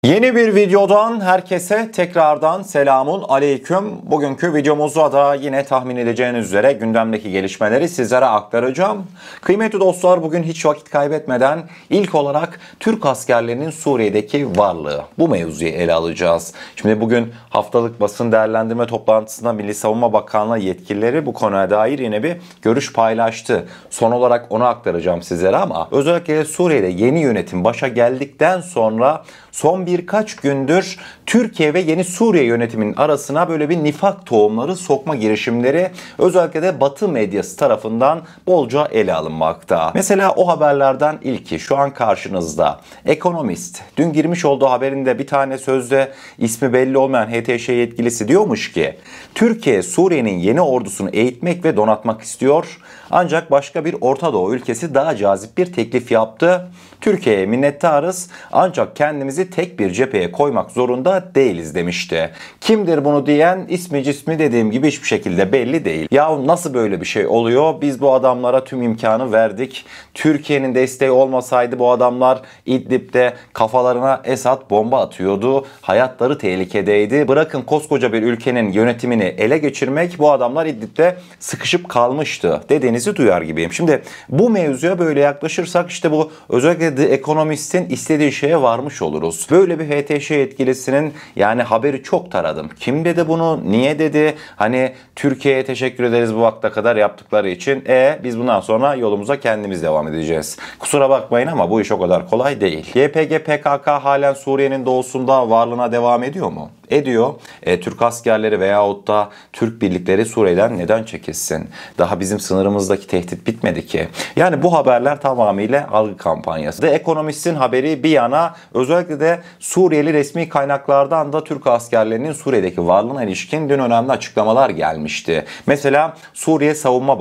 Yeni bir videodan herkese tekrardan selamun aleyküm. Bugünkü videomuzda da yine tahmin edeceğiniz üzere gündemdeki gelişmeleri sizlere aktaracağım. Kıymetli dostlar, bugün hiç vakit kaybetmeden ilk olarak Türk askerlerinin Suriye'deki varlığı, bu mevzuyu ele alacağız. Şimdi bugün haftalık basın değerlendirme toplantısında Milli Savunma Bakanlığı yetkilileri bu konuya dair yine bir görüş paylaştı. Son olarak onu aktaracağım sizlere ama özellikle Suriye'de yeni yönetim başa geldikten sonra son birkaç gündür Türkiye ve yeni Suriye yönetiminin arasına böyle bir nifak tohumları sokma girişimleri özellikle de Batı medyası tarafından bolca ele alınmakta. Mesela o haberlerden ilki şu an karşınızda. Ekonomist dün girmiş olduğu haberinde bir tane sözde ismi belli olmayan HTŞ yetkilisi diyormuş ki Türkiye Suriye'nin yeni ordusunu eğitmek ve donatmak istiyor. Ancak başka bir Orta Doğu ülkesi daha cazip bir teklif yaptı. Türkiye'ye minnettarız ancak kendimizi tek bir cepheye koymak zorunda değiliz demişti. Kimdir bunu diyen? İsmi cismi dediğim gibi hiçbir şekilde belli değil. Ya nasıl böyle bir şey oluyor? Biz bu adamlara tüm imkanı verdik. Türkiye'nin desteği olmasaydı bu adamlar İdlib'de kafalarına Esad bomba atıyordu. Hayatları tehlikedeydi. Bırakın koskoca bir ülkenin yönetimini ele geçirmek, bu adamlar İdlib'de sıkışıp kalmıştı dediğinizi duyar gibiyim. Şimdi bu mevzuya böyle yaklaşırsak işte bu özellikle The Economist'in istediği şeye varmış oluruz. Böyle bir HTŞ yetkilisinin yani haberi çok taradım. Kim dedi bunu? Niye dedi? Hani Türkiye'ye teşekkür ederiz bu vakte kadar yaptıkları için. Biz bundan sonra yolumuza kendimiz devam edeceğiz. Kusura bakmayın ama bu iş o kadar kolay değil. YPG PKK halen Suriye'nin doğusunda varlığına devam ediyor mu? Ediyor. Türk askerleri veyahut da Türk birlikleri Suriye'den neden çekilsin? Daha bizim sınırımızdaki tehdit bitmedi ki. Yani bu haberler tamamıyla algı kampanyası. The Economist'in haberi bir yana, özellikle de Suriyeli resmi kaynaklardan da Türk askerlerinin Suriye'deki varlığına ilişkin dün önemli açıklamalar gelmişti. Mesela Suriye Savunma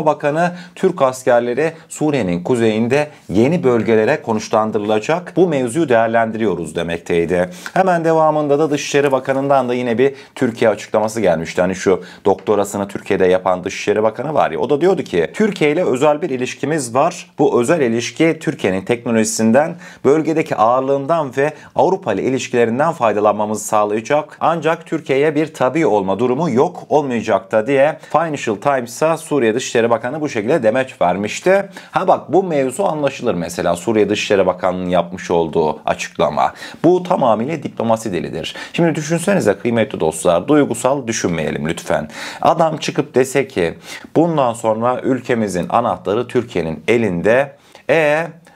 Bakanı Türk askerleri Suriye'nin kuzeyinde yeni bölgelere konuşlandırılacak. Bu mevzuyu değerlendiriyoruz demekteydi. Hemen devamında da Dışişleri Bakanı'ndan da yine bir Türkiye açıklaması gelmişti. Hani şu doktorasını Türkiye'de yapan Dışişleri Bakanı var ya, o da diyordu ki Türkiye ile özel bir ilişkimiz var. Bu özel ilişki Türkiye'nin teknolojisinden, bölgedeki ağırlığından ve Avrupa ile ilişkilerinden faydalanmamızı sağlayacak. Ancak Türkiye'ye bir tabi olma durumu yok, olmayacak da diye Financial Times'a Suriye Dışişleri Bakanı bu şekilde demeç vermişti. Ha bak, bu mevzu anlaşılır mesela Suriye Dışişleri Bakanı'nın yapmış olduğu açıklama. Bu tamamıyla diplomasi dilidir. Şimdi düşünsenize kıymetli dostlar, duygusal düşünmeyelim lütfen. Adam çıkıp dese ki bundan sonra ülkemizin anahtarı Türkiye'nin elinde.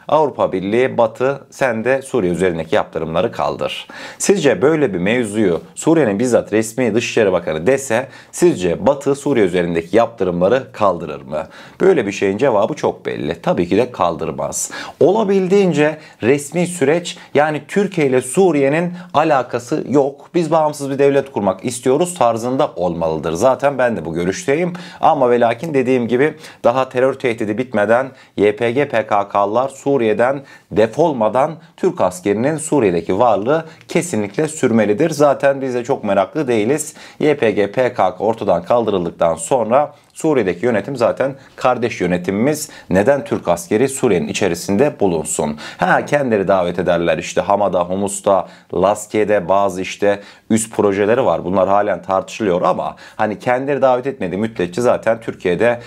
Avrupa Birliği, Batı sen de Suriye üzerindeki yaptırımları kaldır. Sizce böyle bir mevzuyu Suriye'nin bizzat resmi Dışişleri Bakanı dese, sizce Batı Suriye üzerindeki yaptırımları kaldırır mı? Böyle bir şeyin cevabı çok belli. Tabii ki de kaldırmaz. Olabildiğince resmi süreç, yani Türkiye ile Suriye'nin alakası yok. Biz bağımsız bir devlet kurmak istiyoruz tarzında olmalıdır. Zaten ben de bu görüşteyim. Ama ve lakin dediğim gibi daha terör tehdidi bitmeden YPG PKK'lılar Suriye'den defolmadan Türk askerinin Suriye'deki varlığı kesinlikle sürmelidir. Zaten biz de çok meraklı değiliz. YPG PKK ortadan kaldırıldıktan sonra Suriye'deki yönetim zaten kardeş yönetimimiz. Neden Türk askeri Suriye'nin içerisinde bulunsun? Kendileri davet ederler işte Hama'da, Humus'ta, Laskiye'de bazı işte üst projeleri var. Bunlar halen tartışılıyor ama hani kendileri davet etmediği müddetçe zaten Türkiye'de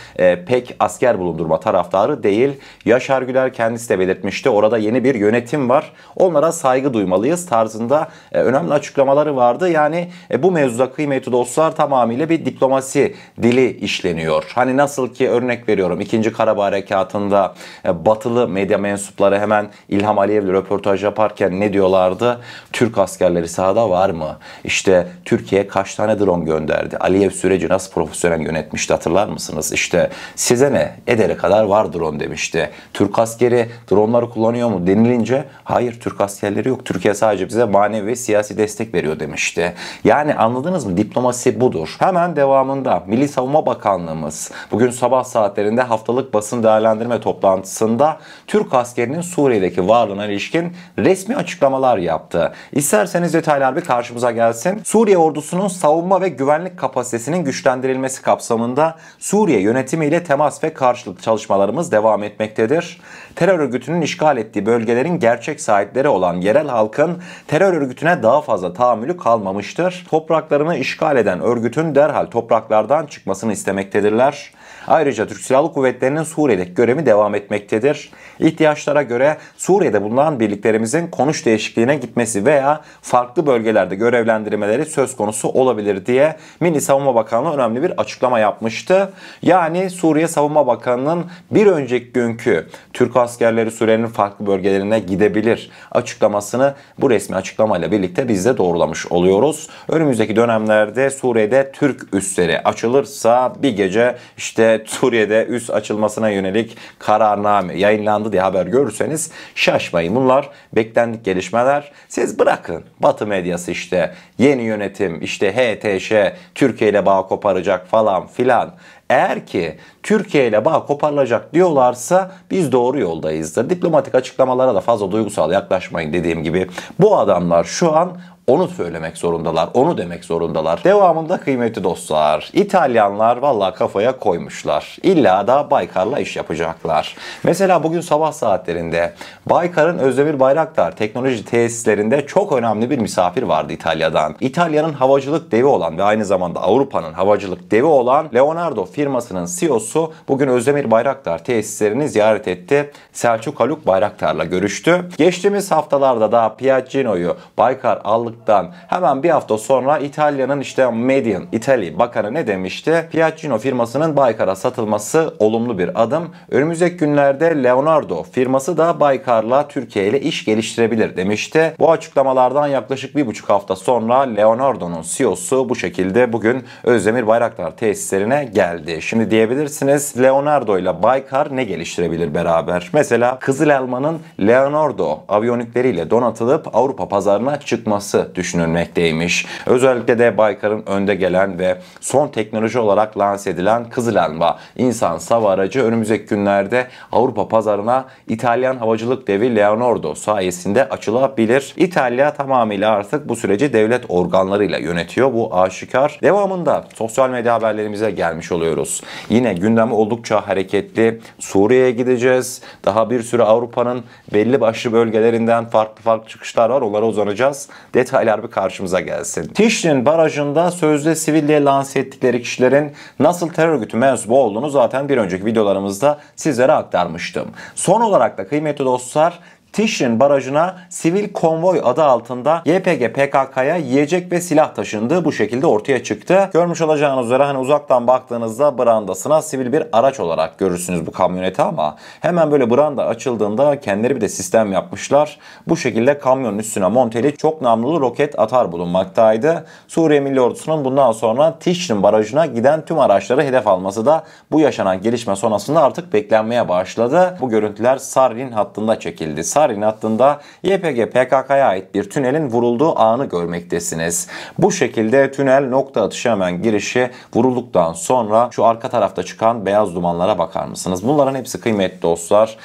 pek asker bulundurma taraftarı değil. Yaşar Güler kendisi de belirtmişti. Orada yeni bir yönetim var. Onlara saygı duymalıyız tarzında önemli açıklamaları vardı. Yani bu mevzuda kıymetli dostlar tamamıyla bir diplomasi dili işleniyor. Hani nasıl ki örnek veriyorum 2. Karabağ Harekatı'nda batılı medya mensupları hemen İlham Aliyev'le röportaj yaparken ne diyorlardı? Türk askerleri sahada var mı? İşte Türkiye kaç tane drone gönderdi? Aliyev süreci nasıl profesyonel yönetmişti, hatırlar mısınız? İşte size ne? Ederi kadar var drone demişti. Türk askeri dronları kullanıyor mu denilince hayır, Türk askerleri yok. Türkiye sadece bize manevi ve siyasi destek veriyor demişti. Yani anladınız mı? Diplomasi budur. Hemen devamında Milli Savunma Bakanlığı Bakanlığımız bugün sabah saatlerinde haftalık basın değerlendirme toplantısında Türk askerinin Suriye'deki varlığına ilişkin resmi açıklamalar yaptı. İsterseniz detaylar bir karşımıza gelsin. Suriye ordusunun savunma ve güvenlik kapasitesinin güçlendirilmesi kapsamında Suriye yönetimiyle temas ve karşılıklı çalışmalarımız devam etmektedir. Terör örgütünün işgal ettiği bölgelerin gerçek sahipleri olan yerel halkın terör örgütüne daha fazla tahammülü kalmamıştır. Topraklarını işgal eden örgütün derhal topraklardan çıkmasını istemektedirler. Ayrıca Türk Silahlı Kuvvetleri'nin Suriye'deki görevi devam etmektedir. İhtiyaçlara göre Suriye'de bulunan birliklerimizin konuş değişikliğine gitmesi veya farklı bölgelerde görevlendirmeleri söz konusu olabilir diye Milli Savunma Bakanlığı önemli bir açıklama yapmıştı. Yani Suriye Savunma Bakanı'nın bir önceki günkü Türk askerleri Suriye'nin farklı bölgelerine gidebilir açıklamasını bu resmi açıklamayla birlikte biz de doğrulamış oluyoruz. Önümüzdeki dönemlerde Suriye'de Türk üsleri açılırsa bir gece işte Suriye'de üs açılmasına yönelik kararname yayınlandı diye haber görürseniz şaşmayın. Bunlar beklendik gelişmeler. Siz bırakın Batı medyası işte yeni yönetim işte HTŞ Türkiye ile bağ koparacak falan filan. Eğer ki Türkiye ile bağ koparılacak diyorlarsa biz doğru yoldayızdır. Diplomatik açıklamalara da fazla duygusal yaklaşmayın dediğim gibi. Bu adamlar şu an onu söylemek zorundalar, onu demek zorundalar. Devamında kıymetli dostlar, İtalyanlar vallahi kafaya koymuşlar. İlla da Baykar'la iş yapacaklar. Mesela bugün sabah saatlerinde Baykar'ın Özdemir Bayraktar teknoloji tesislerinde çok önemli bir misafir vardı İtalya'dan. İtalya'nın havacılık devi olan ve aynı zamanda Avrupa'nın havacılık devi olan Leonardo firmasının CEO'su bugün Özdemir Bayraktar tesislerini ziyaret etti. Selçuk Haluk Bayraktar'la görüştü. Geçtiğimiz haftalarda da Piaggino'yu Baykar aldık hemen bir hafta sonra İtalya'nın işte Made in Italy bakanı ne demişti? Piaggino firmasının Baykar'a satılması olumlu bir adım. Önümüzdeki günlerde Leonardo firması da Baykar'la Türkiye ile iş geliştirebilir demişti. Bu açıklamalardan yaklaşık 1,5 hafta sonra Leonardo'nun CEO'su bu şekilde bugün Özdemir Bayraktar tesislerine geldi. Şimdi diyebilirsiniz Leonardo ile Baykar ne geliştirebilir beraber? Mesela Kızıl Elma'nın Leonardo aviyonikleriyle donatılıp Avrupa pazarına çıkması düşünülmekteymiş. Özellikle de Baykar'ın önde gelen ve son teknoloji olarak lanse edilen Kızıl Elma insan hava aracı önümüzdeki günlerde Avrupa pazarına İtalyan havacılık devi Leonardo sayesinde açılabilir. İtalya tamamıyla artık bu süreci devlet organlarıyla yönetiyor. Bu aşikar. Devamında sosyal medya haberlerimize gelmiş oluyoruz. Yine gündem oldukça hareketli. Suriye'ye gideceğiz. Daha bir sürü Avrupa'nın belli başlı bölgelerinden farklı çıkışlar var. Onlara uzanacağız. Detaylar bir karşımıza gelsin. Tişrin Barajı'nda sözde sivil diye lanse ettikleri kişilerin nasıl terör örgütü mensubu olduğunu zaten bir önceki videolarımızda sizlere aktarmıştım. Son olarak da kıymetli dostlar Tişrin Barajı'na sivil konvoy adı altında YPG PKK'ya yiyecek ve silah taşındığı bu şekilde ortaya çıktı. Görmüş olacağınız üzere hani uzaktan baktığınızda brandasına sivil bir araç olarak görürsünüz bu kamyoneti ama hemen böyle branda açıldığında kendileri bir de sistem yapmışlar. Bu şekilde kamyonun üstüne monteli çok namlulu roket atar bulunmaktaydı. Suriye Milli Ordusu'nun bundan sonra Tişrin Barajı'na giden tüm araçları hedef alması da bu yaşanan gelişme sonrasında artık beklenmeye başladı. Bu görüntüler Sarrin hattında çekildi. Sarrin hattında YPG PKK'ya ait bir tünelin vurulduğu anı görmektesiniz. Bu şekilde tünel nokta atışı hemen girişi vurulduktan sonra şu arka tarafta çıkan beyaz dumanlara bakar mısınız? Bunların hepsi kıymetli dostlar.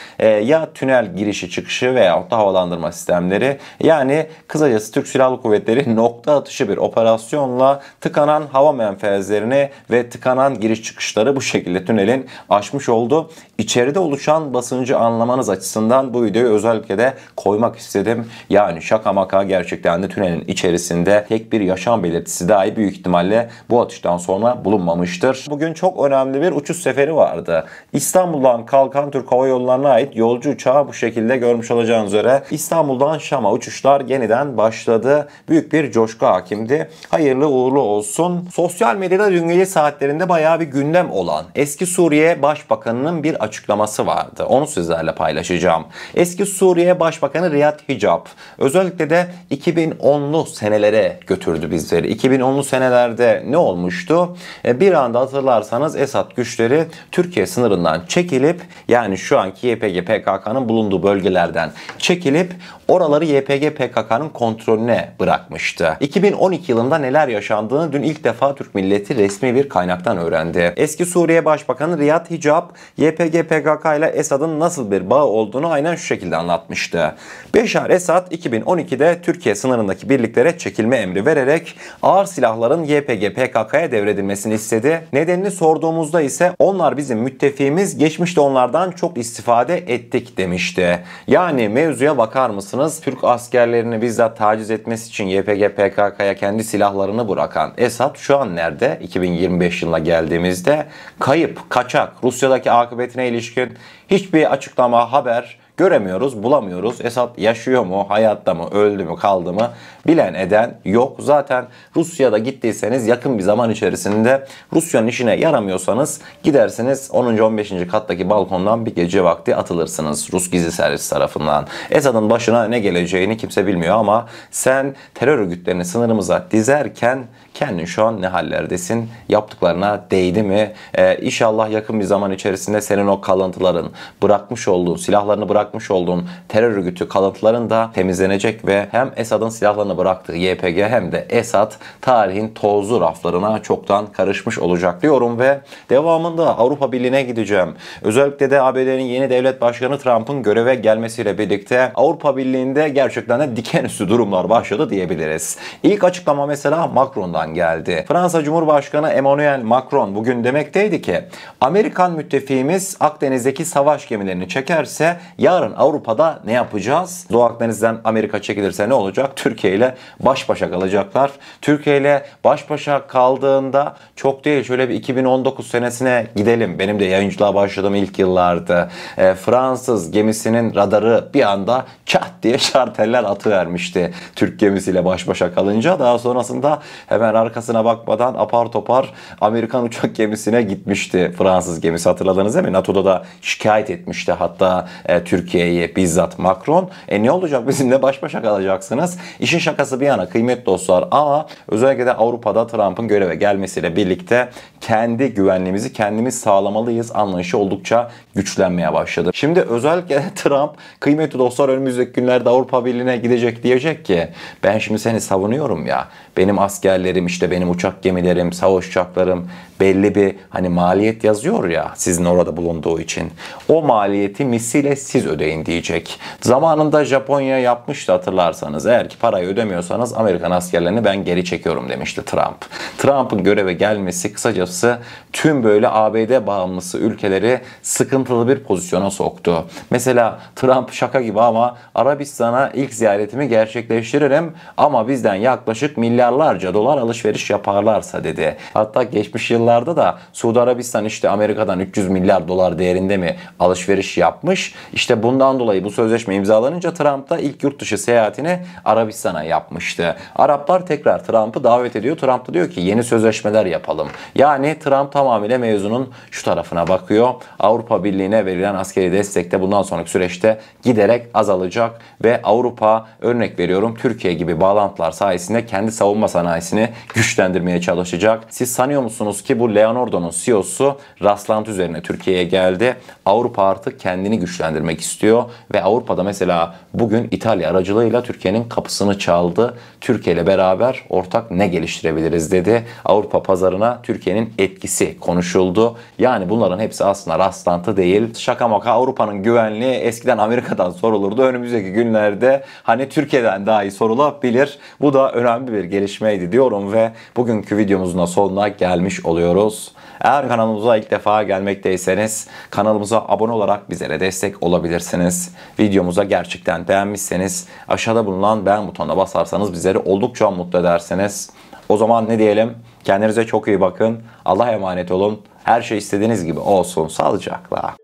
Ya tünel girişi çıkışı veyahut da havalandırma sistemleri. Yani kısacası Türk Silahlı Kuvvetleri nokta atışı bir operasyonla tıkanan hava menfezlerini ve tıkanan giriş çıkışları bu şekilde tünelin aşmış oldu. İçeride oluşan basıncı anlamanız açısından bu videoyu özellikle de koymak istedim. Yani şaka maka gerçekten de tünelin içerisinde tek bir yaşam belirtisi dahi büyük ihtimalle bu atıştan sonra bulunmamıştır. Bugün çok önemli bir uçuş seferi vardı. İstanbul'dan kalkan Türk Hava Yolları'na ait yolcu uçağı bu şekilde görmüş olacağınız üzere İstanbul'dan Şam'a uçuşlar yeniden başladı. Büyük bir coşku hakimdi. Hayırlı uğurlu olsun. Sosyal medyada dün gece saatlerinde bayağı bir gündem olan eski Suriye Başbakanı'nın bir açıklaması vardı. Onu sizlerle paylaşacağım. Eski Suriye Suriye Başbakanı Riyad Hicab özellikle de 2010'lu senelere götürdü bizleri. 2010'lu senelerde ne olmuştu? Bir anda hatırlarsanız Esad güçleri Türkiye sınırından çekilip, yani şu anki YPG PKK'nın bulunduğu bölgelerden çekilip oraları YPG PKK'nın kontrolüne bırakmıştı. 2012 yılında neler yaşandığını dün ilk defa Türk milleti resmi bir kaynaktan öğrendi. Eski Suriye Başbakanı Riyad Hicab, YPG PKK ile Esad'ın nasıl bir bağı olduğunu aynen şu şekilde anlatmıştı. Beşar Esad 2012'de Türkiye sınırındaki birliklere çekilme emri vererek ağır silahların YPG PKK'ya devredilmesini istedi. Nedenini sorduğumuzda ise onlar bizim müttefiğimiz, geçmişte onlardan çok istifade ettik demişti. Yani mevzuya bakar mısınız? Türk askerlerini bizzat taciz etmesi için YPG PKK'ya kendi silahlarını bırakan Esad şu an nerede? 2025 yılına geldiğimizde kayıp, kaçak. Rusya'daki akıbetine ilişkin hiçbir açıklama, haber göremiyoruz, bulamıyoruz. Esad yaşıyor mu, hayatta mı, öldü mü, kaldı mı bilen eden yok. Zaten Rusya'da gittiyseniz yakın bir zaman içerisinde Rusya'nın işine yaramıyorsanız gidersiniz 10. 15. kattaki balkondan bir gece vakti atılırsınız Rus gizli servis tarafından. Esad'ın başına ne geleceğini kimse bilmiyor ama sen terör örgütlerini sınırımıza dizerken kendin şu an ne hallerdesin? Yaptıklarına değdi mi? İnşallah yakın bir zaman içerisinde senin o kalıntıların, bırakmış olduğun, silahlarını bırakmış olduğun terör örgütü kalıntıların da temizlenecek ve hem Esad'ın silahlarını bıraktığı YPG hem de Esad tarihin tozlu raflarına çoktan karışmış olacak diyorum ve devamında Avrupa Birliği'ne gideceğim. Özellikle de ABD'nin yeni devlet başkanı Trump'ın göreve gelmesiyle birlikte Avrupa Birliği'nde gerçekten de dikenüstü durumlar başladı diyebiliriz. İlk açıklama mesela Macron'dan geldi. Fransa Cumhurbaşkanı Emmanuel Macron bugün demekteydi ki Amerikan müttefiğimiz Akdeniz'deki savaş gemilerini çekerse yarın Avrupa'da ne yapacağız? Doğu Akdeniz'den Amerika çekilirse ne olacak? Türkiye ile baş başa kalacaklar. Türkiye ile baş başa kaldığında çok değil, şöyle bir 2019 senesine gidelim. Benim de yayıncılığa başladığım ilk yıllarda Fransız gemisinin radarı bir anda çat diye şarteller atıvermişti. Türk gemisiyle baş başa kalınca daha sonrasında hemen arkasına bakmadan apar topar Amerikan uçak gemisine gitmişti Fransız gemisi, hatırladınız değil mi? NATO'da da şikayet etmişti hatta Türkiye'yi bizzat Macron. Ne olacak, bizimle baş başa kalacaksınız? İşin şakası bir yana kıymetli dostlar, ama özellikle de Avrupa'da Trump'ın göreve gelmesiyle birlikte kendi güvenliğimizi kendimiz sağlamalıyız anlayışı oldukça güçlenmeye başladı. Şimdi özellikle Trump kıymetli dostlar önümüzdeki günlerde Avrupa Birliği'ne gidecek, diyecek ki ben şimdi seni savunuyorum ya, benim askerlerim, işte benim uçak gemilerim, savaş uçaklarım belli bir hani maliyet yazıyor ya sizin orada bulunduğu için. O maliyeti misliyle siz ödeyin diyecek. Zamanında Japonya yapmıştı hatırlarsanız. Eğer ki parayı ödemiyorsanız Amerikan askerlerini ben geri çekiyorum demişti Trump. Trump'ın göreve gelmesi kısacası tüm böyle ABD bağımlısı ülkeleri sıkıntılı bir pozisyona soktu. Mesela Trump şaka gibi ama Arabistan'a ilk ziyaretimi gerçekleştiririm ama bizden yaklaşık milyarlarca dolar alışveriş yaparlarsa dedi. Hatta geçmiş yıllarda da Suudi Arabistan işte Amerika'dan 300 milyar dolar değerinde mi alışveriş yapmış. İşte bundan dolayı bu sözleşme imzalanınca Trump da ilk yurt dışı seyahatini Arabistan'a yapmıştı. Araplar tekrar Trump'ı davet ediyor. Trump da diyor ki yeni sözleşmeler yapalım. Yani Trump tamamıyla mevzunun şu tarafına bakıyor. Avrupa Birliği'ne verilen askeri destek de bundan sonraki süreçte giderek azalacak ve Avrupa, örnek veriyorum, Türkiye gibi bağlantılar sayesinde kendi savunma sanayisini güçlendirmeye çalışacak. Siz sanıyor musunuz ki bu Leonardo'nun CEO'su rastlantı üzerine Türkiye'ye geldi. Avrupa artık kendini güçlendirmek istiyor ve Avrupa'da mesela bugün İtalya aracılığıyla Türkiye'nin kapısını çaldı. Türkiye ile beraber ortak ne geliştirebiliriz dedi. Avrupa pazarına Türkiye'nin etkisi konuşuldu. Yani bunların hepsi aslında rastlantı değil. Şaka maka Avrupa'nın güvenliği eskiden Amerika'dan sorulurdu. Önümüzdeki günlerde hani Türkiye'den daha iyi sorulabilir. Bu da önemli bir gelişmeydi diyorum ve bugünkü videomuzun da sonuna gelmiş oluyoruz. Eğer kanalımıza ilk defa gelmekteyseniz kanalımıza abone olarak bizlere destek olabilirsiniz. Videomuza gerçekten beğenmişseniz aşağıda bulunan beğen butonuna basarsanız bizleri oldukça mutlu edersiniz. O zaman ne diyelim? Kendinize çok iyi bakın. Allah'a emanet olun. Her şey istediğiniz gibi olsun. Sağlıcakla.